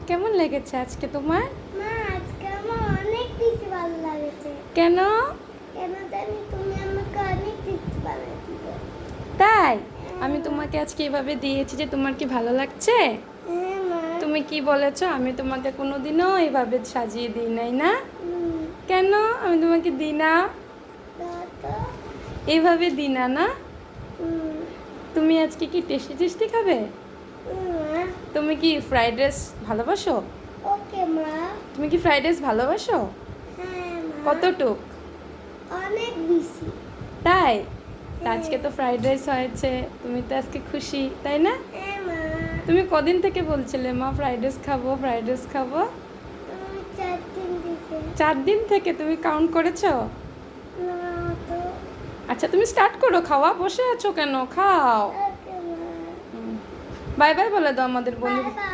কেমন লেগেছে আজকে তোমার? মা, আজকে আমার অনেক বেশি ভালো লাগছে। কেন? কেন জানি তুমি আমাকে অনেক কিছু বানিয়ে দিবে। তাই? আমি তোমাকে আজকে এভাবে দিয়েছি যে তোমার কি ভালো লাগছে? হ্যাঁ মা। তুমি কি বলেছো? আমি তোমাকে কোনোদিনও এভাবে সাজিয়ে দিই নাই না? হুম, কেন? আমি তোমাকে দিই না? দাও তো। এইভাবে দিই না না? হুম, তুমি আজকে কি টেস্টি টেস্টি খাবে? মা। তুমি কি ফ্রাইড রাইস ভালোবাসো? ওকে মা। তুমি কি ফ্রাইড রাইস ভালোবাসো? হ্যাঁ মা। কতটুক? অনেক বেশি। তাই? তা আজকে তো ফ্রাইড রাইস হয়েছে, তুমি তো আজকে খুশি তাই না? হ্যাঁ মা। তুমি কদিন থেকে বলছিলে মা ফ্রাইড রাইস খাবো, ফ্রাইড রাইস খাবো? 4 দিন থেকে। 4 দিন থেকে তুমি কাউন্ট করেছো? না তো। আচ্ছা তুমি স্টার্ট করো খাওয়া, বসে আছো কেন? খাও। ওকে মা। বাই বাই বলে দাও আমাদের বাই বন্ধু। বাই।